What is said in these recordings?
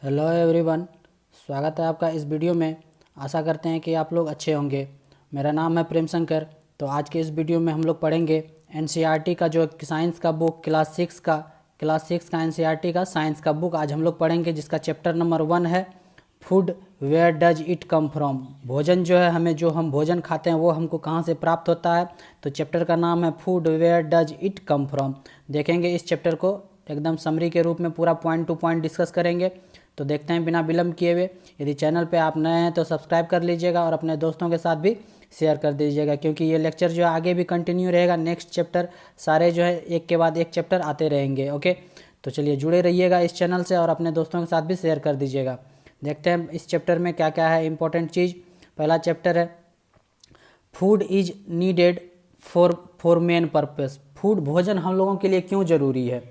Hello everyone, स्वागत है आपका इस वीडियो में। आशा करते हैं कि आप लोग अच्छे होंगे। मेरा नाम है प्रेम शंकर। तो आज के इस वीडियो में हम लोग पढ़ेंगे एनसीईआरटी का जो साइंस का बुक क्लास सिक्स का एनसीईआरटी का साइंस का बुक आज हम लोग पढ़ेंगे, जिसका चैप्टर नंबर 1 है food where does it come from. भोजन जो है, हमें जो हम भोजन खाते हैं वो हमको कहाँ से प्राप्त होता है। तो चैप्टर का नाम है food where does it come from. देखेंगे इस चैप्टर को एकदम समरी के रूप में, पूरा पॉइंट टू पॉइंट डिस्कस करेंगे। तो देखते हैं बिना विलम्ब किए हुए। यदि चैनल पे आप नए हैं तो सब्सक्राइब कर लीजिएगा और अपने दोस्तों के साथ भी शेयर कर दीजिएगा, क्योंकि ये लेक्चर जो है आगे भी कंटिन्यू रहेगा। नेक्स्ट चैप्टर सारे जो है एक के बाद एक चैप्टर आते रहेंगे। ओके, तो चलिए जुड़े रहिएगा इस चैनल से और अपने दोस्तों के साथ भी शेयर कर दीजिएगा। देखते हैं इस चैप्टर में क्या क्या है इंपॉर्टेंट चीज़। पहला चैप्टर है food is needed for main purpose. Food, भोजन हम लोगों के लिए क्यों ज़रूरी है।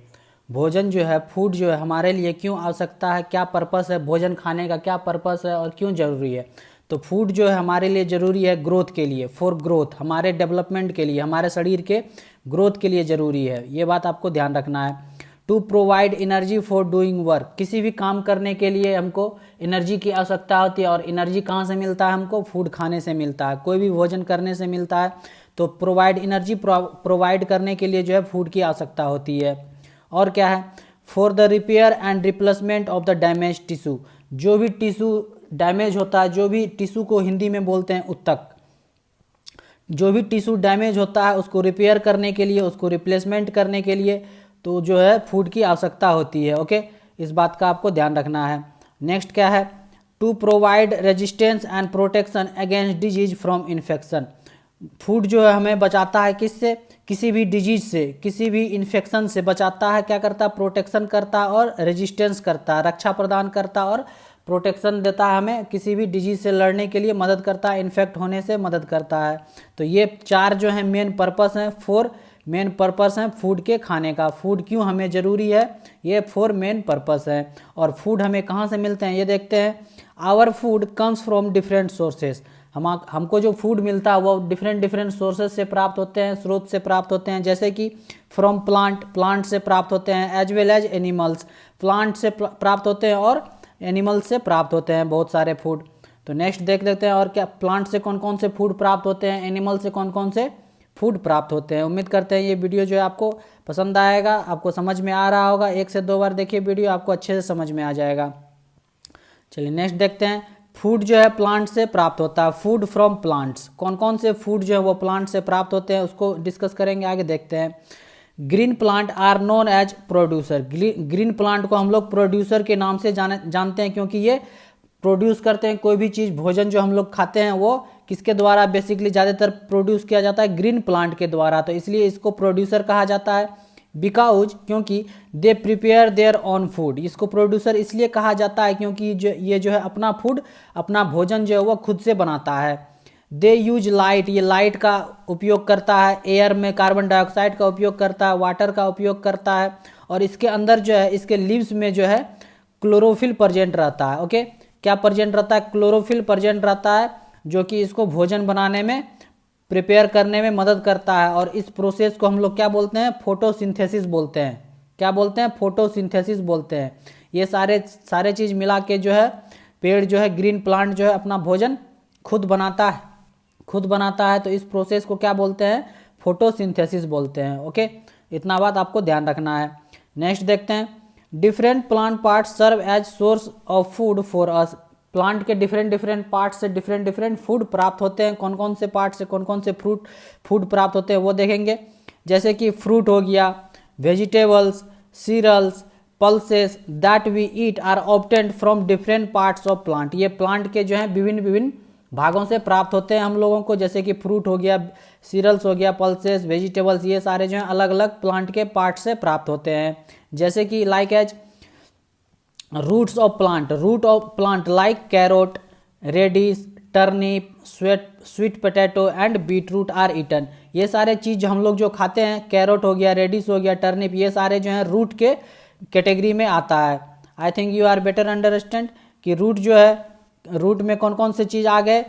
भोजन जो है, फूड जो है हमारे लिए क्यों आवश्यकता है, क्या पर्पस है भोजन खाने का, क्या पर्पस है और क्यों ज़रूरी है। तो फूड जो है हमारे लिए ज़रूरी है ग्रोथ के लिए, फॉर ग्रोथ, हमारे डेवलपमेंट के लिए, हमारे शरीर के ग्रोथ के लिए ज़रूरी है। ये बात आपको ध्यान रखना है। To provide energy for doing work, किसी भी काम करने के लिए हमको एनर्जी की आवश्यकता होती है। और एनर्जी कहाँ से मिलता है हमको? फूड खाने से मिलता है, कोई भी भोजन करने से मिलता है। तो प्रोवाइड एनर्जी प्रोवाइड करने के लिए जो है फूड की आवश्यकता होती है। और क्या है? For the repair and replacement of the damage tissue, जो भी टिश्यू डैमेज होता है, जो भी टिश्यू को हिंदी में बोलते हैं उत्तक, जो भी टिश्यू डैमेज होता है उसको रिपेयर करने के लिए, उसको रिप्लेसमेंट करने के लिए तो जो है फूड की आवश्यकता होती है। ओके, इस बात का आपको ध्यान रखना है। नेक्स्ट क्या है? To provide resistance and protection against disease from infection. Food जो है हमें बचाता है किससे? किसी भी डिजीज से, किसी भी इन्फेक्शन से बचाता है। क्या करता है? प्रोटेक्शन करता है और रेजिस्टेंस करता है, रक्षा प्रदान करता है और प्रोटेक्शन देता है, हमें किसी भी डिजीज से लड़ने के लिए मदद करता है, इन्फेक्ट होने से मदद करता है। तो ये चार जो है मेन पर्पस हैं, 4 मेन पर्पस हैं फूड के खाने का। फूड क्यों हमें ज़रूरी है, ये 4 मेन पर्पस हैं। और फूड हमें कहाँ से मिलते हैं ये देखते हैं। Our food comes from different sources. हमको जो फूड मिलता है वो डिफरेंट सोर्सेज से प्राप्त होते हैं, स्रोत से प्राप्त होते हैं। जैसे कि फ्रॉम प्लांट से प्राप्त होते हैं, as well as animals. Plant से प्राप्त होते हैं और एनिमल्स से प्राप्त होते हैं बहुत सारे फूड। तो नेक्स्ट देख लेते हैं और क्या प्लांट से कौन कौन से फूड प्राप्त होते हैं, एनिमल से कौन कौन से फूड प्राप्त होते हैं। उम्मीद करते हैं ये वीडियो जो है आपको पसंद आएगा, आपको समझ में आ रहा होगा। 1 से 2 बार देखिए वीडियो, आपको अच्छे से समझ में आ जाएगा। चलिए नेक्स्ट देखते हैं। फूड जो है प्लांट से प्राप्त होता है, फूड फ्रॉम प्लांट्स। कौन कौन से फूड जो है वो प्लांट से प्राप्त होते हैं उसको डिस्कस करेंगे, आगे देखते हैं। Green plant are known as producer. Green plant को हम लोग प्रोड्यूसर के नाम से जानते हैं, क्योंकि ये प्रोड्यूस करते हैं कोई भी चीज़। भोजन जो हम लोग खाते हैं वो किसके द्वारा बेसिकली ज़्यादातर प्रोड्यूस किया जाता है? ग्रीन प्लांट के द्वारा। तो इसलिए इसको प्रोड्यूसर कहा जाता है। बिकॉज, क्योंकि they prepare their on food. इसको प्रोड्यूसर इसलिए कहा जाता है क्योंकि ये जो है अपना फूड, अपना भोजन जो है वो खुद से बनाता है। दे यूज लाइट, ये लाइट का उपयोग करता है, एयर में कार्बन डाइऑक्साइड का उपयोग करता है, वाटर का उपयोग करता है। और इसके अंदर जो है, इसके लीव्स में जो है क्लोरोफिल प्रेजेंट रहता है। ओके, क्या प्रेजेंट रहता है? क्लोरोफिल प्रेजेंट रहता है, जो कि इसको भोजन बनाने में, प्रिपेयर करने में मदद करता है। और इस प्रोसेस को हम लोग क्या बोलते हैं? फोटोसिंथेसिस बोलते हैं। क्या बोलते हैं? फोटोसिंथेसिस बोलते हैं। ये सारे चीज़ मिला के जो है पेड़ जो है, ग्रीन प्लांट जो है अपना भोजन खुद बनाता है। तो इस प्रोसेस को क्या बोलते हैं? फोटोसिंथेसिस बोलते हैं। ओके, इतना बात आपको ध्यान रखना है। नेक्स्ट देखते हैं। Different plant parts serve as source of food for us. Plant के डिफरेंट पार्ट से डिफरेंट फूड प्राप्त होते हैं। कौन कौन से पार्ट से कौन कौन से फूड प्राप्त होते हैं वो देखेंगे। जैसे कि फ्रूट हो गया, vegetables, cereals, pulses that we eat are obtained from different parts of plant. ये प्लांट के जो है विभिन्न भागों से प्राप्त होते हैं हम लोगों को। जैसे कि फ्रूट हो गया, सीरियल्स हो गया, पल्सेस, वेजिटेबल्स, ये सारे जो हैं अलग अलग प्लांट के पार्ट से प्राप्त होते हैं। जैसे कि like as root of plant like carrot, radish, turnip, sweet potato and beetroot are eaten. ये सारे चीज़ हम लोग जो खाते हैं, कैरोट हो गया, रेडिश हो गया, टर्निप, ये सारे जो हैं रूट के कैटेगरी में आता है। I think you are better understand कि रूट जो है, रूट में कौन कौन से चीज़ आ गए?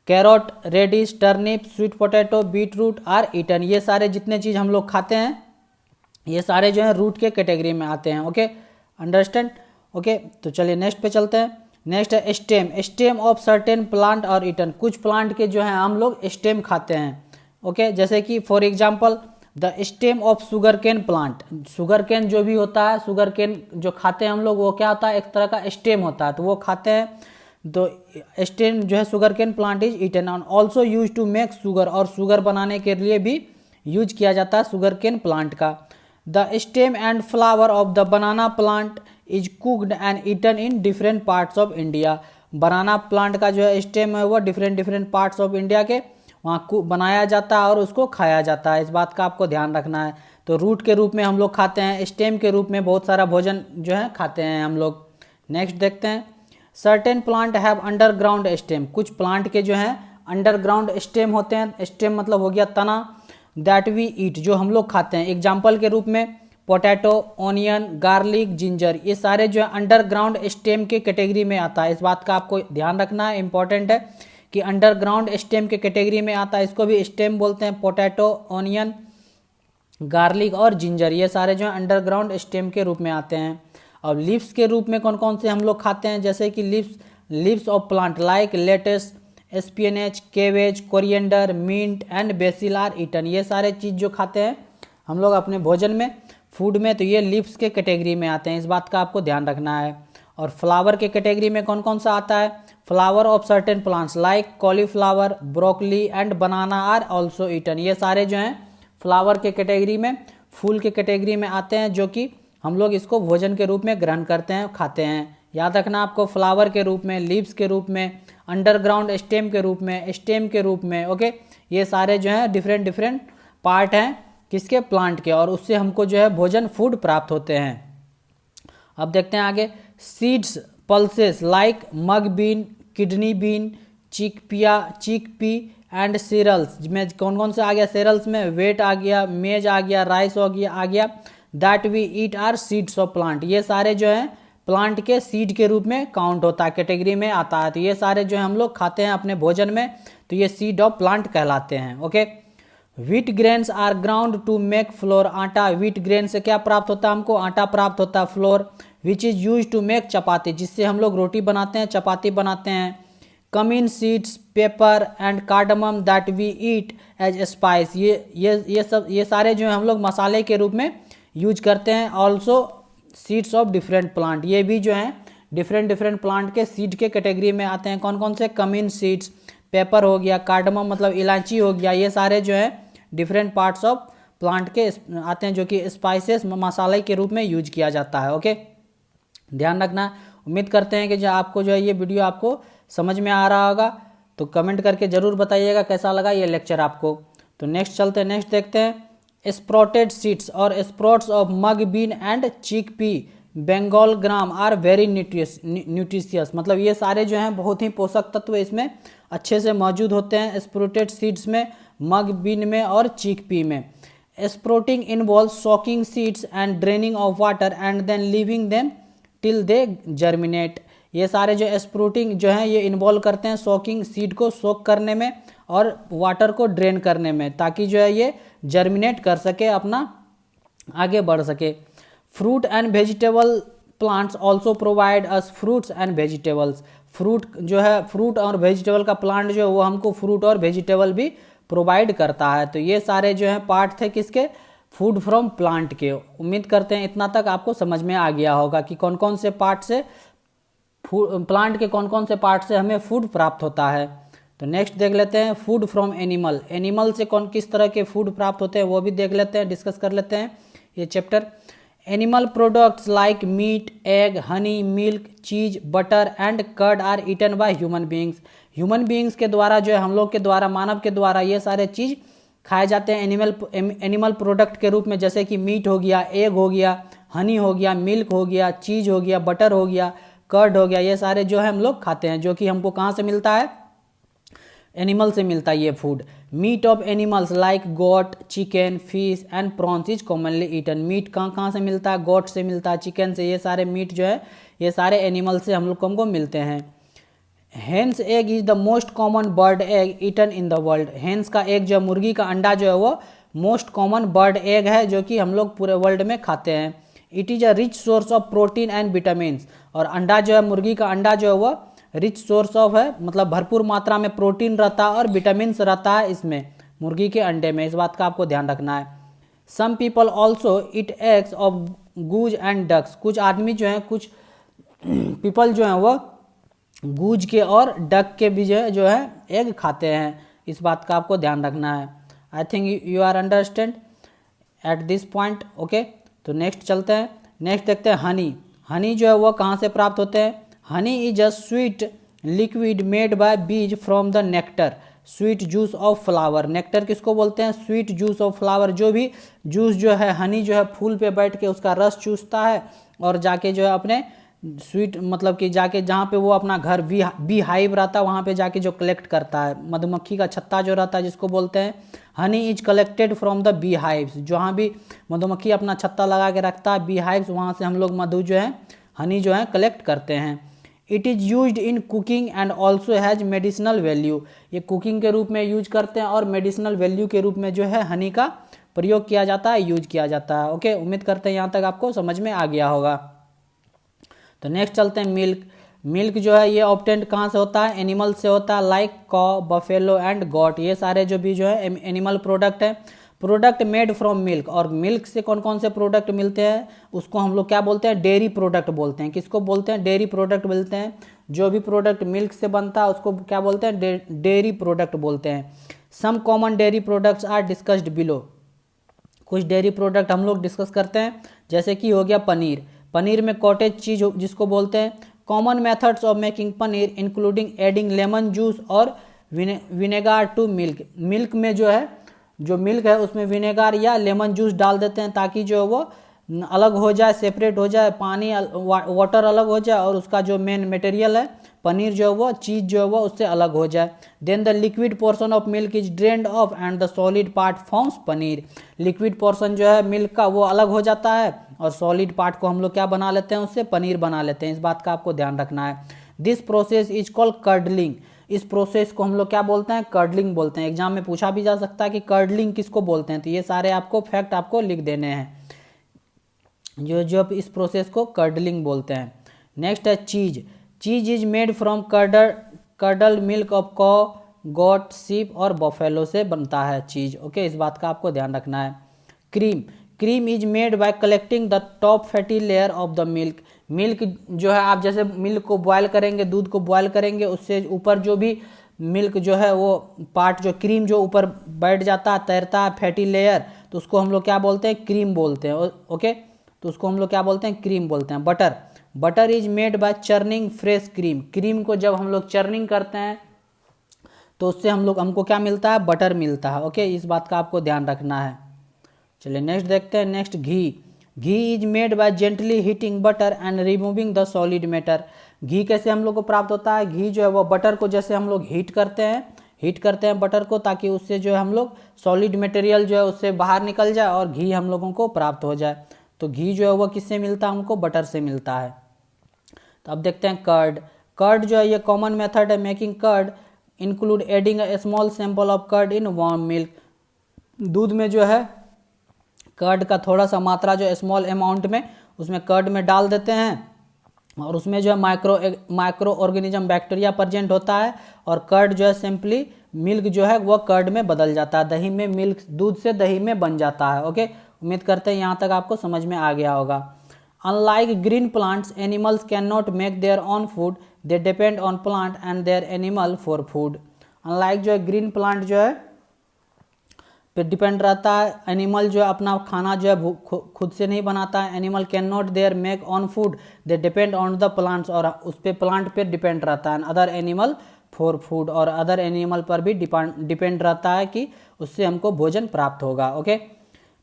Carrot, radish, turnip, sweet potato, beetroot are eaten. ये सारे जितने चीज़ हम लोग खाते हैं ये सारे जो हैं रूट के कैटेगरी में आते हैं। Okay, understand. ओके, तो चलिए नेक्स्ट पे चलते हैं। नेक्स्ट है stem. Stem of certain plant और ईटन। कुछ प्लांट के जो है हम लोग स्टेम खाते हैं। ओके, जैसे कि for example the stem of sugarcane plant. Sugarcane जो भी होता है, शुगर केन जो खाते हैं हम लोग, वो क्या होता है, एक तरह का स्टेम होता है, तो वो खाते हैं। तो स्टेम जो है sugarcane plant is eaten and also use to make sugar. और शुगर बनाने के लिए भी यूज किया जाता है शुगर केन प्लांट का। The stem and flower of the banana plant is cooked and eaten in different parts of India. Banana plant का जो है स्टेम है वो डिफरेंट पार्ट्स ऑफ इंडिया के वहाँ बनाया जाता है और उसको खाया जाता है। इस बात का आपको ध्यान रखना है। तो रूट के रूप में हम लोग खाते हैं, स्टेम के रूप में बहुत सारा भोजन जो है खाते हैं हम लोग। नेक्स्ट देखते हैं। Certain plant have underground stem. कुछ प्लांट के जो हैं अंडरग्राउंड स्टेम होते हैं। स्टेम मतलब हो गया तना। दैट वी ईट, जो हम लोग खाते हैं। एग्जाम्पल के रूप में पोटैटो, ऑनियन, गार्लिक, जिंजर, ये सारे जो है अंडरग्राउंड स्टेम के कैटेगरी में आता है। इस बात का आपको ध्यान रखना है, इंपॉर्टेंट है कि अंडरग्राउंड स्टेम के कैटेगरी में आता है। इसको भी स्टेम बोलते हैं। पोटैटो, ऑनियन, गार्लिक और जिंजर, ये सारे जो है अंडरग्राउंड स्टेम के रूप में आते हैं। और लीव्स के रूप में कौन कौन से हम लोग खाते हैं, जैसे कि leaves of plant like lettuce, spinach, cabbage, coriander, mint and basil are eaten. ये सारे चीज़ जो खाते हैं हम लोग अपने भोजन में, फूड में, तो ये लीव्स के कैटेगरी में आते हैं। इस बात का आपको ध्यान रखना है। और फ्लावर के कैटेगरी में कौन कौन सा आता है, flower of certain plants like cauliflower, broccoli and banana are also eaten. ये सारे जो हैं फ्लावर के कैटेगरी में, फूल के कैटेगरी में आते हैं, जो कि हम लोग इसको भोजन के रूप में ग्रहण करते हैं, खाते हैं। याद रखना आपको, फ्लावर के रूप में, लीव्स के रूप में, अंडरग्राउंड स्टेम के रूप में, स्टेम के रूप में। ओके, ये सारे जो हैं डिफरेंट पार्ट हैं किसके, प्लांट के, और उससे हमको जो है भोजन, फूड प्राप्त होते हैं। अब देखते हैं आगे। Seeds, pulses like mung bean, kidney bean, chickpea and cereals में कौन कौन से आ गया, सीरल्स में वेट आ गया, मेज आ गया, राइस हो गया। That we eat are seeds of plant. ये सारे जो हैं प्लांट के सीड के रूप में काउंट होता है, कैटेगरी में आता है। तो ये सारे जो है हम लोग खाते हैं अपने भोजन में, तो ये सीड ऑफ प्लांट कहलाते हैं। Okay, wheat grains are ground to make flour. आटा, व्हीट ग्रेन से क्या प्राप्त होता है हमको, आटा प्राप्त होता है, flour, which is use to make chapati, जिससे हम लोग रोटी बनाते हैं, चपाती बनाते हैं। Cumin seeds, pepper and cardamom that we eat as spice. ये सारे जो है हम लोग मसाले के रूप में यूज करते हैं। Also seeds of different plant, ये भी जो हैं डिफरेंट प्लांट के सीड के कैटेगरी में आते हैं। कौन कौन से, कमिन सीड्स, पेपर हो गया, कार्डमम मतलब इलायची हो गया, ये सारे जो है डिफरेंट पार्ट्स ऑफ प्लांट के आते हैं, जो कि स्पाइसेस, मसाले के रूप में यूज किया जाता है। ओके, ध्यान रखना। उम्मीद करते हैं कि जो आपको जो है ये वीडियो आपको समझ में आ रहा होगा, तो कमेंट करके ज़रूर बताइएगा कैसा लगा ये लेक्चर आपको। तो नेक्स्ट चलते हैं, नेक्स्ट देखते हैं। स्प्रोटेड सीड्स और sprouts of mung bean and chickpea, Bengal gram are very nutritious. मतलब ये सारे जो हैं बहुत ही पोषक तत्व इसमें अच्छे से मौजूद होते हैं, स्प्रोटेड सीड्स में, मग बीन में और चिकपी में। Sprouting involve soaking seeds and draining of water and then leaving them till they germinate. ये सारे जो स्प्रोटिंग जो है ये इन्वॉल्व करते हैं सॉकिंग, सीड को सोक करने में और वाटर को ड्रेन करने में, ताकि जो है ये जर्मिनेट कर सके, अपना आगे बढ़ सके। Fruit and vegetable plants also provide us fruits and vegetables. Fruit जो है, फ्रूट और वेजिटेबल का प्लांट जो है वो हमको फ्रूट और वेजिटेबल भी प्रोवाइड करता है। तो ये सारे जो हैं पार्ट थे किसके, फूड फ्रॉम प्लांट के। उम्मीद करते हैं इतना तक आपको समझ में आ गया होगा कि कौन कौन से पार्ट से, प्लांट के कौन कौन से पार्ट से हमें फूड प्राप्त होता है। तो नेक्स्ट देख लेते हैं फूड फ्रॉम एनिमल। एनिमल से कौन किस तरह के फूड प्राप्त होते हैं वो भी देख लेते हैं, डिस्कस कर लेते हैं ये chapter. Animal products like meat, egg, honey, milk, cheese, butter and curd are eaten by human beings. Human beings के द्वारा जो है, हम लोग के द्वारा, मानव के द्वारा ये सारे चीज़ खाए जाते हैं एनिमल प्रोडक्ट के रूप में, जैसे कि मीट हो गया, एग हो गया, हनी हो गया, मिल्क हो गया, चीज़ हो गया, बटर हो गया, कर्ड हो गया। ये सारे जो है हम लोग खाते हैं, जो कि हमको कहाँ से मिलता है, एनिमल से मिलता है ये food. Meat of animals like goat, chicken, fish and prawns is commonly eaten. Meat कहाँ से मिलता है, गोट से मिलता है, चिकन से। ये सारे मीट जो है ये सारे एनिमल से हम लोग को मिलते हैं। Hens egg is the most common bird egg eaten in the world. Hens का एग जो, मुर्गी का अंडा जो है वो मोस्ट कॉमन बर्ड एग है, जो कि हम लोग पूरे वर्ल्ड में खाते हैं। It is a rich source of protein and vitamins. और अंडा जो है, मुर्गी का अंडा जो है वो रिच सोर्स ऑफ है, मतलब भरपूर मात्रा में प्रोटीन रहता है और विटामिन्स रहता है इसमें, मुर्गी के अंडे में। इस बात का आपको ध्यान रखना है। Some people also eat eggs of goose and ducks. कुछ आदमी जो हैं, कुछ पीपल जो हैं वो गूज के और डक के भी जो है एग खाते हैं। इस बात का आपको ध्यान रखना है। I think you are understand at this point. Okay, तो नेक्स्ट चलते हैं। नेक्स्ट देखते हैं हनी। हनी जो है वो कहाँ से प्राप्त होते हैं? Honey is a sweet liquid made by bees from the nectar, sweet juice of flower. Nectar किसको बोलते हैं? Sweet juice of flower. जो भी जूस जो है, हनी जो है फूल पे बैठ के उसका रस चूसता है और जाके जो है अपने स्वीट, मतलब कि जाके जहाँ पे वो अपना घर बी हाइव रहता है वहाँ पे जाके जो कलेक्ट करता है, मधुमक्खी का छत्ता जो रहता है जिसको बोलते हैं। Honey is collected from the bee hives. जहाँ भी मधुमक्खी अपना छत्ता लगा के रखता है, बी हाइव्स, वहाँ से हम लोग मधु जो है, हनी जो है कलेक्ट करते हैं। It is used in cooking and also has medicinal value. ये कुकिंग के रूप में यूज करते हैं और मेडिसिनल वैल्यू के रूप में जो है हनी का प्रयोग किया जाता है, यूज किया जाता है। ओके, उम्मीद करते हैं यहाँ तक आपको समझ में आ गया होगा। तो नेक्स्ट चलते हैं मिल्क। मिल्क जो है ये ऑब्टेंड कहाँ से होता है? एनिमल से होता है, लाइक कॉ, बफेलो एंड गॉट। ये सारे जो भी जो है एनिमल प्रोडक्ट है। Product made from milk. और मिल्क से कौन कौन से प्रोडक्ट मिलते हैं उसको हम लोग क्या बोलते हैं? डेयरी प्रोडक्ट बोलते हैं। किसको बोलते हैं? डेयरी प्रोडक्ट बोलते हैं। जो भी प्रोडक्ट मिल्क से बनता है उसको क्या बोलते हैं? डेयरी प्रोडक्ट बोलते हैं। Some common dairy products are discussed below. कुछ डेयरी प्रोडक्ट हम लोग डिस्कस करते हैं, जैसे कि हो गया पनीर। पनीर में कॉटेज चीज जिसको बोलते हैं। Common methods of making paneer including adding lemon juice और विनेगार टू मिल्क। मिल्क में जो है, जो मिल्क है उसमें विनेगार या लेमन जूस डाल देते हैं ताकि जो है वो अलग हो जाए, सेपरेट हो जाए, पानी वाटर अलग हो जाए और उसका जो मेन मटेरियल है पनीर जो है वो, चीज़ जो है वो उससे अलग हो जाए। Then the liquid portion of milk is drained off and the solid part forms paneer. Liquid portion जो है मिल्क का वो अलग हो जाता है और सॉलिड पार्ट को हम लोग क्या बना लेते हैं? उससे पनीर बना लेते हैं। इस बात का आपको ध्यान रखना है। This process is called curdling. इस प्रोसेस को हम लोग क्या बोलते हैं? कर्डलिंग बोलते हैं। एग्जाम में पूछा भी जा सकता है कि कर्डलिंग किसको बोलते हैं, तो ये सारे आपको फैक्ट आपको लिख देने हैं जो इस प्रोसेस को कर्डलिंग बोलते हैं। नेक्स्ट है चीज। चीज is made from curdle milk of कॉ, गोट, सीप और बफेलो से बनता है चीज। ओके, इस बात का आपको ध्यान रखना है। Cream. Cream is made bye collecting the top fatty layer of the milk. Milk जो है, आप जैसे मिल्क को बॉयल करेंगे, दूध को बॉयल करेंगे, उससे ऊपर जो भी मिल्क जो है वो पार्ट, जो क्रीम जो ऊपर बैठ जाता है, तैरता है, फैटी लेयर, तो उसको हम लोग क्या बोलते हैं? क्रीम बोलते हैं। ओके, तो उसको हम लोग क्या बोलते हैं? क्रीम बोलते हैं। Butter. Butter is made bye churning fresh cream. Cream को जब हम लोग चर्निंग करते हैं तो उससे हमको क्या मिलता है? बटर मिलता है। ओके, इस बात का आपको ध्यान रखना है। चलिए नेक्स्ट देखते हैं। Next ghee. Ghee is made by gently heating butter and removing the solid matter. Ghee कैसे हम लोग को प्राप्त होता है? घी जो है वो बटर को जैसे हम लोग हीट करते हैं बटर को, ताकि उससे जो है हम लोग सॉलिड मटेरियल जो है उससे बाहर निकल जाए और घी हम लोगों को प्राप्त हो जाए। तो घी जो है वो किससे मिलता है? हमको बटर से मिलता है। तो अब देखते हैं कर्ड। कर्ड जो है ये कॉमन मेथड है making curd, include adding a small sample of curd in warm milk. दूध में जो है कर्ड का थोड़ा सा मात्रा जो स्मॉल अमाउंट में उसमें कर्ड में डाल देते हैं और उसमें जो है माइक्रो ऑर्गेनिज्म बैक्टीरिया प्रेजेंट होता है और कर्ड जो है सिंपली मिल्क जो है वो कर्ड में बदल जाता है। दही में मिल्क, दूध से दही में बन जाता है। ओके, उम्मीद करते हैं यहाँ तक आपको समझ में आ गया होगा। Unlike green plants, animals can not make their own food, they depend on plant and their animal for food. Unlike जो है ग्रीन प्लांट जो है पे डिपेंड रहता है, एनिमल जो है अपना खाना जो है खुद से नहीं बनाता है। Animal can not their make on food, they depend on the plants, और उस पे प्लांट पे डिपेंड रहता है। अदर एनिमल फॉर फूड, और अदर एनिमल पर भी डिपेंड रहता है कि उससे हमको भोजन प्राप्त होगा। Okay,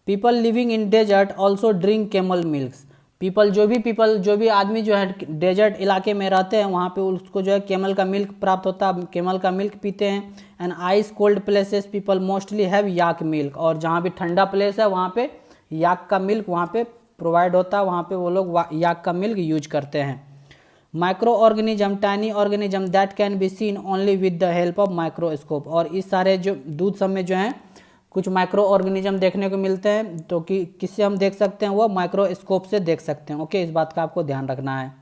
people living in desert also drink camel milk. जो भी आदमी जो है डेजर्ट इलाके में रहते हैं वहाँ पे उसको जो है कैमल का मिल्क प्राप्त होता है, कैमल का मिल्क पीते हैं। And ice cold places people mostly have yak milk, और जहाँ भी ठंडा प्लेस है वहाँ पे याक का मिल्क वहाँ पे प्रोवाइड होता है, वहाँ पे वो लोग याक का मिल्क यूज करते हैं। Micro organism, tiny organism that can be seen only with the help of microscope. और इस सारे जो दूध सब में जो है कुछ माइक्रो ऑर्गेनिज्म देखने को मिलते हैं, तो कि किससे हम देख सकते हैं, वो माइक्रोस्कोप से देख सकते हैं। ओके, इस बात का आपको ध्यान रखना है।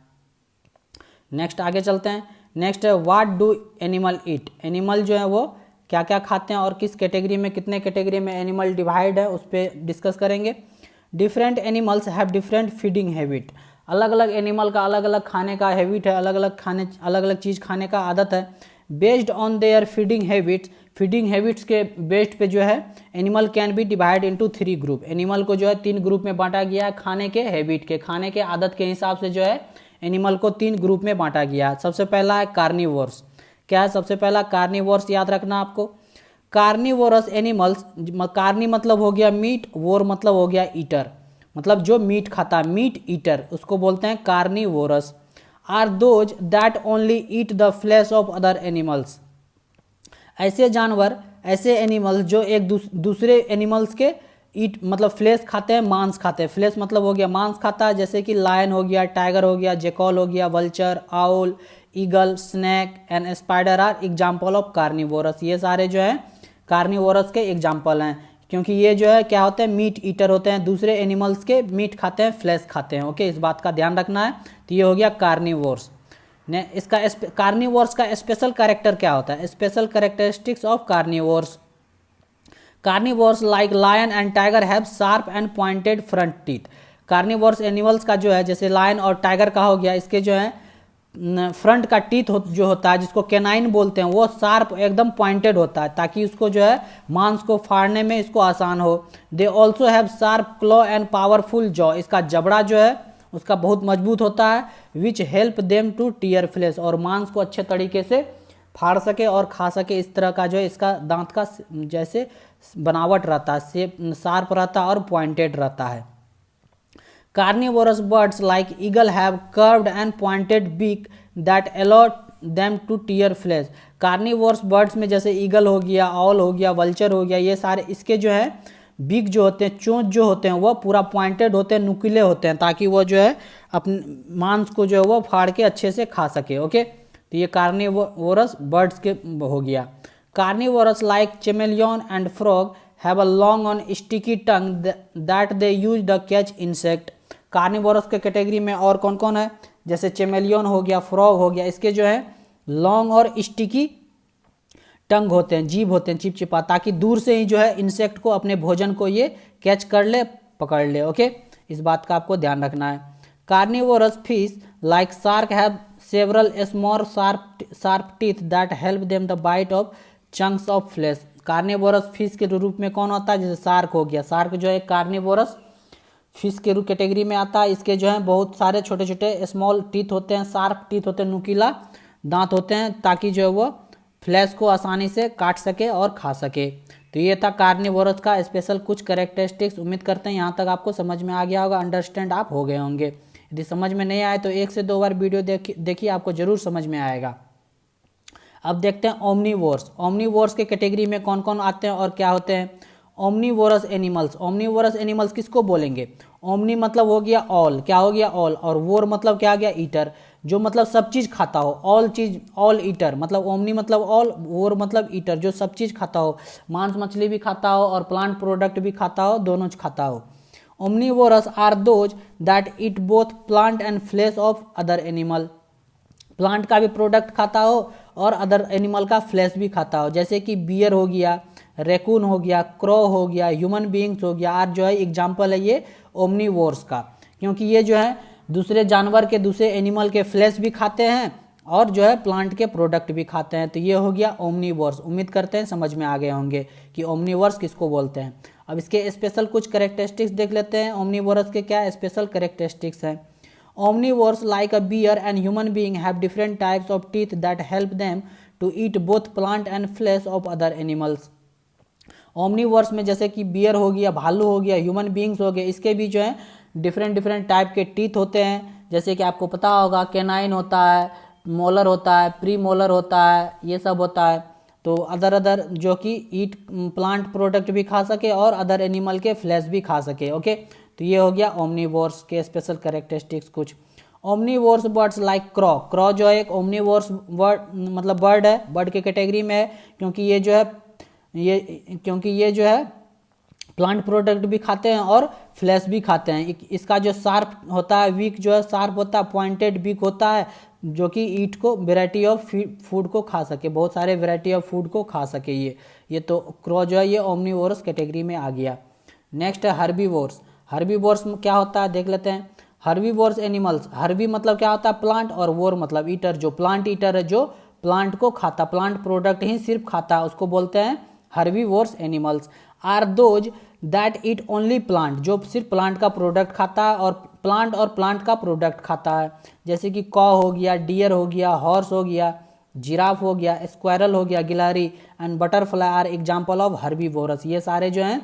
नेक्स्ट आगे चलते हैं। नेक्स्ट है what do animal eat. Animal जो है वो क्या क्या खाते हैं और किस कैटेगरी में, कितने कैटेगरी में एनिमल डिवाइड है, उस पर डिस्कस करेंगे। Different animals have different feeding habit. अलग अलग एनिमल का अलग अलग खाने का हैबिट है, अलग अलग चीज़ खाने का आदत है। Based on their feeding habits के बेस्ड पे जो है animal can be divide into 3 group. Animal को जो है 3 ग्रुप में बांटा गया है, खाने के हैबिट के, खाने के आदत के हिसाब से जो है एनिमल को 3 ग्रुप में बांटा गया है। सबसे पहला है कार्निवोर्स। क्या है सबसे पहला? कार्निवोर्स, याद रखना आपको। कार्निवोरस एनिमल्स, कार्नी मतलब हो गया मीट, वोर मतलब हो गया ईटर, मतलब जो मीट खाता है, मीट ईटर, उसको बोलते हैं carnivorous. Are those that only eat the flesh of other animals. ऐसे जानवर, ऐसे एनिमल्स जो एक दूसरे एनिमल्स के ईट मतलब फ्लेश खाते हैं, मांस खाते हैं। फ्लेश मतलब हो गया मांस खाता है, जैसे कि लायन हो गया, टाइगर हो गया, जेकॉल हो गया, vulture, owl, eagle, snake and spider are example of carnivorous. ये सारे जो है कार्निवोरस के एग्जाम्पल हैं, क्योंकि ये जो है क्या होते हैं, मीट ईटर होते हैं, दूसरे एनिमल्स के मीट खाते हैं, फ्लेश खाते हैं। ओके, इस बात का ध्यान रखना है। तो ये हो गया कार्निवोर्स ने। इसका कार्निवोर्स का स्पेशल कैरेक्टर क्या होता है? Special characteristics of carnivores. Carnivores like lion and tiger have sharp and pointed front teeth. Carnivores animals का जो है, जैसे लायन और टाइगर का हो गया, इसके जो है फ्रंट का टीथ जो होता है, जिसको कैनाइन बोलते हैं, वो शार्प एकदम पॉइंटेड होता है, ताकि उसको जो है मांस को फाड़ने में इसको आसान हो। They also have sharp claw and powerful jaw. इसका जबड़ा जो है उसका बहुत मजबूत होता है। Which help them to tear flesh, और मांस को अच्छे तरीके से फाड़ सके और खा सके। इस तरह का जो है इसका दांत का जैसे बनावट रहता है, शेप शार्प रहता है और पॉइंटेड रहता है। Carnivorous birds like eagle have curved and pointed beak that allow them to tear flesh. Carnivorous birds में जैसे ईगल हो गया, ऑल हो गया, वल्चर हो गया, ये सारे इसके जो है बीक जो होते हैं, चोंच जो होते हैं, वो पूरा पॉइंटेड होते हैं, नुकीले होते हैं, ताकि वो जो है अपने मांस को जो है वो फाड़ के अच्छे से खा सके। ओके, तो ये कार्निवोरस बर्ड्स के हो गया। Carnivorous like chameleon and frog have a long on sticky tongue that they use the catch insect. Carnivorous के कैटेगरी में और कौन कौन है? जैसे चेमेलियन हो गया, फ्रॉग हो गया, इसके जो है लॉन्ग और स्टिकी टंग होते हैं, जीभ होते हैं, चिपचिपा, ताकि दूर से ही जो है इंसेक्ट को, अपने भोजन को ये कैच कर ले, पकड़ ले। ओके, इस बात का आपको ध्यान रखना है। Carnivorous fish like shark have several small sharp teeth that help them the bite off chunks of flesh. Carnivorous fish के रूप में कौन होता है? जैसे शार्क हो गया, शार्क जो है कार्निवोरस फिश के रूप कैटेगरी में आता है। इसके जो है बहुत सारे छोटे छोटे स्मॉल टीथ होते हैं, शार्प टीथ होते हैं, नुकीला दांत होते हैं, ताकि जो है वो फ्लैश को आसानी से काट सके और खा सके। तो ये था कार्निवोरस का स्पेशल कुछ कैरेक्टरिस्टिक्स। उम्मीद करते हैं यहाँ तक आपको समझ में आ गया होगा, अंडरस्टैंड आप हो गए होंगे। यदि समझ में नहीं आए तो 1 से 2 बार वीडियो देखिए, आपको जरूर समझ में आएगा। अब देखते हैं ओमनीवोर्स। ओमनीवोर्स के कैटेगरी में कौन कौन आते हैं और क्या होते हैं? Omnivorous animals. ओमनीवोरस एनिमल्स किसको बोलेंगे? ओमनी मतलब हो गया ऑल, क्या हो गया ऑल, और वोर मतलब क्या आ गया ईटर, जो मतलब सब चीज खाता हो, ऑल चीज, ऑल ईटर, मतलब ओमनी मतलब ऑल, वोर मतलब ईटर, जो सब चीज खाता हो, मांस मछली भी खाता हो और प्लांट प्रोडक्ट भी खाता हो, दोनों खाता हो। Omnivorous are those that eat both plant and flesh of other animal. Plant का भी प्रोडक्ट खाता हो और अदर एनिमल का फ्लैश भी खाता हो, जैसे कि बियर हो गया, रैकून हो गया, क्रो हो गया, ह्यूमन बीइंग्स हो गया। आर जो है एग्जाम्पल है ये ओमनीवोर्स का, क्योंकि ये जो है दूसरे जानवर के, दूसरे एनिमल के फ्लैश भी खाते हैं और जो है प्लांट के प्रोडक्ट भी खाते हैं। तो ये हो गया ओमनीवोर्स। उम्मीद करते हैं समझ में आ गए होंगे कि ओमनीवोर्स किसको बोलते हैं। अब इसके स्पेशल कुछ कैरेक्टरिस्टिक्स देख लेते हैं। ओमनीवोरस के क्या स्पेशल कैरेक्टरिस्टिक्स हैं? Omnivores like a bear and human being have different types of teeth that help them to eat both plant and flesh of other animals. Omnivores में जैसे कि बियर हो गया, भालू हो गया, ह्यूमन बींग्स हो गए, इसके भी जो है डिफरेंट टाइप के टीथ होते हैं। जैसे कि आपको पता होगा कैनाइन होता है, मोलर होता है, प्री मोलर होता है, ये सब होता है। तो अदर जो कि ईट प्लांट प्रोडक्ट भी खा सके और अदर एनिमल के फ्लैश भी खा सके। ओके, तो ये हो गया ओमनीवोर्स के स्पेशल कैरेक्टरिस्टिक्स कुछ। Omnivores birds like crow. Crow जो है एक ओमनीवोर्स बर्ड है, बर्ड के कैटेगरी में है, क्योंकि ये जो है प्लांट प्रोडक्ट भी खाते हैं और फ्लैश भी खाते हैं। इसका जो शार्प होता है, बीक जो है शार्प होता है, पॉइंटेड बीक होता है, जो कि ईट को वेराइटी ऑफ फूड को खा सके, बहुत सारे वेराइटी ऑफ फूड को खा सके। ये तो क्रो जो है ये ओमनीवोरस कैटेगरी में आ गया। नेक्स्ट है हर्बीवोर्स। हर्बीवोर्स में क्या होता है देख लेते हैं। हर्बीवोर्स एनिमल्स, हर्बी मतलब क्या होता है प्लांट, और वोर मतलब ईटर, जो प्लांट ईटर है, जो प्लांट को खाता, प्लांट प्रोडक्ट ही सिर्फ खाता है, उसको बोलते हैं herbivores animals. Are those that eat only plant, जो सिर्फ प्लांट का प्रोडक्ट खाता है और प्लांट का प्रोडक्ट खाता है। जैसे कि कॉ हो गया, डियर हो गया, हॉर्स हो गया, जिराफ हो गया, स्क्वायरल हो गया, गिलहरी and butterfly are example of herbivorous. ये सारे जो हैं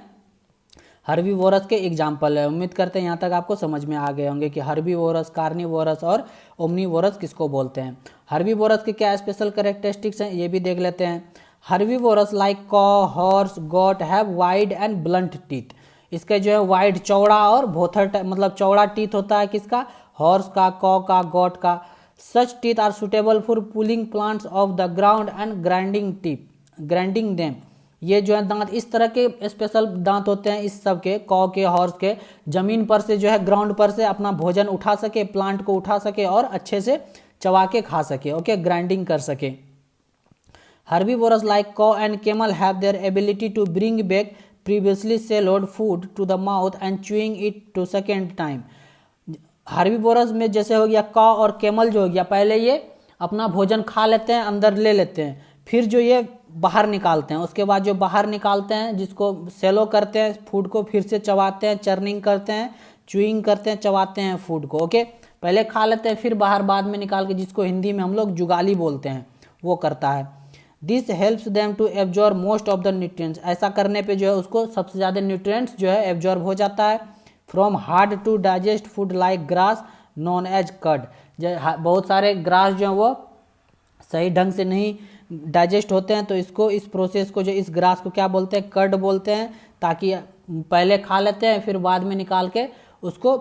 हर्बीवोरस के एग्जाम्पल है। उम्मीद करते हैं यहाँ तक आपको समझ में आ गए होंगे कि हर्बीवोरस, कार्निवोरस और ओमनीवोरस किसको बोलते हैं। हर्बीवोरस के क्या स्पेशल कैरेक्टरिस्टिक्स हैं ये भी देख लेते हैं। हर्बीवोरस लाइक कॉ, horse, got have wide and blunt teeth. इसके जो है वाइड, चौड़ा और भोथर मतलब चौड़ा टीथ होता है किसका, हॉर्स का, कॉ का, गोट का। Such teeth are suitable for pulling plants of the ground and grinding them. ये जो है दांत इस तरह के स्पेशल दांत होते हैं इस सब के, कॉ के, हॉर्स के, जमीन पर से जो है ग्राउंड पर से अपना भोजन उठा सके, प्लांट को उठा सके और अच्छे से चबा के खा सके, ओके, ग्राइंडिंग कर सके। Herbivores like cow and camel have their ability to bring back previously swallowed food to the mouth and chewing it to second time. Herbivorous में जैसे हो गया कॉ और कैमल जो हो गया, पहले ये अपना भोजन खा लेते हैं, अंदर ले लेते हैं, फिर जो ये बाहर निकालते हैं, उसके बाद जो बाहर निकालते हैं जिसको सेलो करते हैं फूड को, फिर से चबाते हैं, चर्निंग करते हैं, च्यूइंग करते हैं, चबाते हैं फूड को, ओके। पहले खा लेते हैं फिर बाहर बाद में निकाल के, जिसको हिंदी में हम लोग जुगाली बोलते हैं, वो करता है। This helps them to absorb most of the nutrients. ऐसा करने पे जो है उसको सबसे ज़्यादा न्यूट्रिएंट्स जो है एब्जॉर्ब हो जाता है। From hard to digest food like grass known as curd. बहुत सारे ग्रास जो है वो सही ढंग से नहीं डाइजेस्ट होते हैं, तो इसको, इस प्रोसेस को, जो इस ग्रास को क्या बोलते हैं, कर्ड बोलते हैं। ताकि पहले खा लेते हैं फिर बाद में निकाल के उसको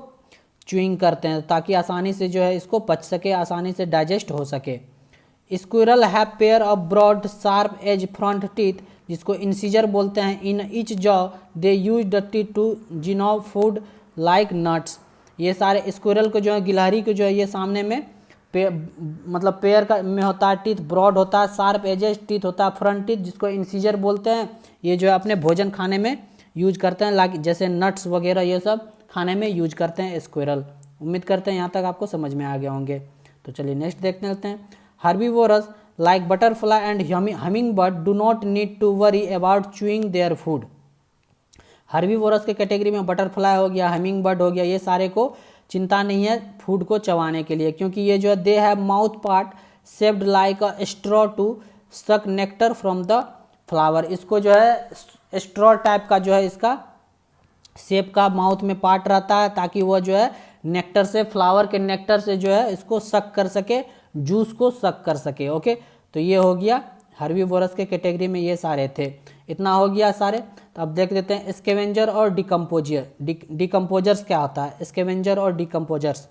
च्यूइंग करते हैं, ताकि आसानी से जो है इसको पच सके, आसानी से डाइजेस्ट हो सके। Squirrel have pair of broad sharp edge front teeth, जिसको इंसीजर बोलते हैं। In each jaw they use the teeth to gnaw food like nuts. ये सारे स्क्विरल को जो है, गिलहरी को जो है, ये सामने में मतलब पेयर का में होता है, टीथ ब्रॉड होता है, शार्प एजेस टीथ होता है, फ्रंट टीथ जिसको इंसीजर बोलते हैं। ये जो है अपने भोजन खाने में यूज करते हैं, लाइक जैसे नट्स वगैरह ये सब खाने में यूज करते हैं स्क्विरल। उम्मीद करते हैं यहाँ तक आपको समझ में आ गए होंगे। तो चलिए नेक्स्ट देखते हैं। Herbivores like butterfly and hummingbird do not need to worry about chewing their food. Herbivores के कैटेगरी में बटरफ्लाई हो गया, हमिंग बर्ड हो गया, ये सारे को चिंता नहीं है फूड को चबाने के लिए, क्योंकि ये जो है they have mouth part shaped like a straw to suck nectar from the flower. इसको जो है स्ट्रॉ टाइप का जो है इसका शेप का माउथ में पार्ट रहता है, ताकि वह जो है नेक्टर से, फ्लावर के नेक्टर से जो है इसको सक कर सके, जूस को सक कर सके, ओके। तो ये हो गया हर्बीवोरस के कैटेगरी में, ये सारे थे। इतना हो गया सारे। तो अब देख लेते हैं स्कैवेंजर और डिकम्पोजर। डिकम्पोजर्स क्या होता है, स्कैवेंजर और decomposers.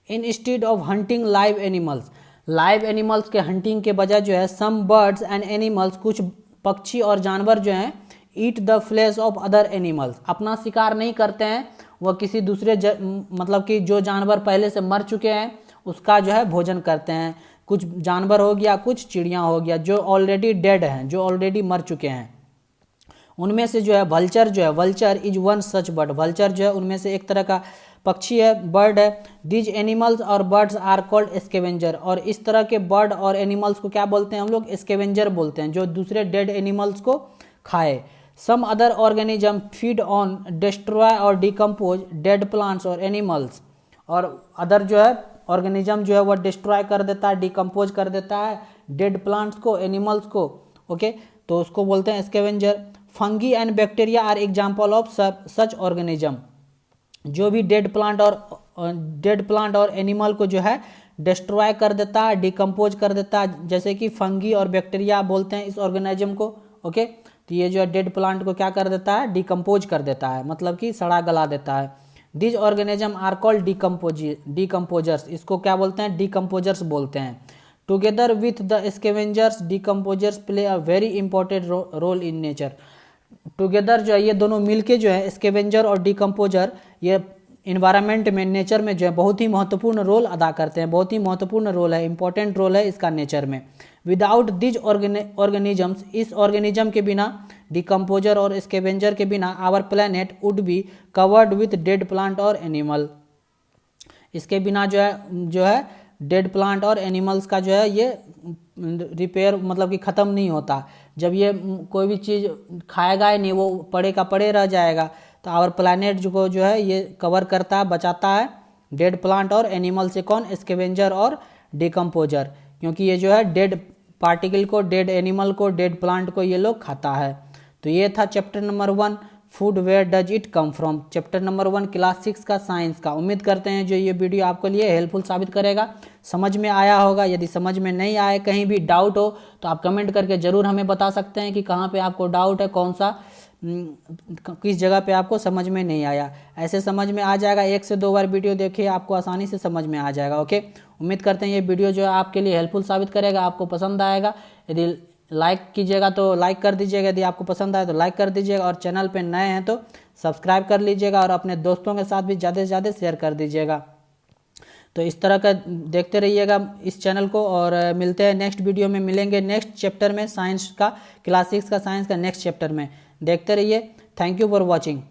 In stead of hunting live animals के हंटिंग के बजाय जो है सम बर्ड्स एंड एनिमल्स, कुछ पक्षी और जानवर जो हैं, eat the flesh of other animals, अपना शिकार नहीं करते हैं, वह किसी दूसरे मतलब कि जो जानवर पहले से मर चुके हैं उसका जो है भोजन करते हैं। कुछ जानवर हो गया, कुछ चिड़िया हो गया जो ऑलरेडी डेड हैं, जो ऑलरेडी मर चुके हैं। उनमें से जो है vulture is one such bird. Vulture जो है उनमें से एक तरह का पक्षी है, बर्ड है। दीज एनिमल्स और बर्ड्स आर कॉल्ड स्कैवेंजर। और इस तरह के बर्ड और एनिमल्स को क्या बोलते हैं हम लोग, स्कैवेंजर बोलते हैं, जो दूसरे डेड एनिमल्स को खाए। Some other organism feed on, destroy और डिकम्पोज डेड प्लांट्स और एनिमल्स। और अदर जो है ऑर्गेनिज्म जो है वह डिस्ट्रॉय कर देता है, डिकम्पोज कर देता है डेड प्लांट्स को, एनिमल्स को, ओके। तो उसको बोलते हैं scavenger. Fungi and bacteria are example of such organism. जो भी डेड प्लांट और एनिमल को जो है डिस्ट्रॉय कर देता है, डिकम्पोज कर देता है, जैसे कि फंगी और बैक्टीरिया बोलते हैं इस ऑर्गेनिज्म को, ओके। तो ये जो है डेड प्लांट को क्या कर देता है, डिकम्पोज कर देता है, मतलब कि सड़ा गला देता है। These organism are called decomposers. इसको क्या बोलते हैं, डिकम्पोजर्स बोलते हैं। Together with the scavengers, decomposers play a very important role in nature. Together जो है ये दोनों मिलके जो है स्कैवेंजर और डिकम्पोजर ये इन्वायरमेंट में, नेचर में जो है बहुत ही महत्वपूर्ण रोल अदा करते हैं, बहुत ही महत्वपूर्ण रोल है, इंपॉर्टेंट रोल है इसका नेचर में। विदाउट दिज ऑर्गेनिजम्स, इस ऑर्गेनिज्म के बिना, डिकम्पोजर और स्कैवेंजर के बिना, our planet would be covered with dead plant और एनिमल। इसके बिना जो है डेड प्लांट और एनिमल्स का जो है ये रिपेयर मतलब कि ख़त्म नहीं होता। जब ये कोई भी चीज़ खाएगा ही नहीं, वो पड़े का पड़े रह जाएगा। तो आवर प्लैनेट को जो है ये कवर करता है, बचाता है डेड प्लांट और एनिमल से। कौन? स्कैवेंजर और डिकम्पोजर, क्योंकि ये जो है डेड पार्टिकल को, डेड एनिमल को, डेड प्लांट को ये लोग खाता है। तो ये था chapter number 1, food where does it come from, chapter number 1 class 6 का साइंस का। उम्मीद करते हैं जो ये वीडियो आपके लिए हेल्पफुल साबित करेगा, समझ में आया होगा। यदि समझ में नहीं आए, कहीं भी डाउट हो तो आप कमेंट करके ज़रूर हमें बता सकते हैं कि कहाँ पे आपको डाउट है, कौन सा किस जगह पे आपको समझ में नहीं आया। ऐसे समझ में आ जाएगा, 1 से 2 बार वीडियो देखिए, आपको आसानी से समझ में आ जाएगा। ओके, उम्मीद करते हैं ये वीडियो जो है आपके लिए हेल्पफुल साबित करेगा, आपको पसंद आएगा। यदि लाइक कीजिएगा तो लाइक कर दीजिएगा, यदि आपको पसंद आए तो लाइक कर दीजिएगा, और चैनल पे नए हैं तो सब्सक्राइब कर लीजिएगा, और अपने दोस्तों के साथ भी ज़्यादा से ज़्यादा शेयर कर दीजिएगा। तो इस तरह का देखते रहिएगा इस चैनल को, और मिलते हैं नेक्स्ट वीडियो में, मिलेंगे नेक्स्ट चैप्टर में, साइंस का, क्लास 6 का साइंस का नेक्स्ट चैप्टर में। देखते रहिए। Thank you for watching.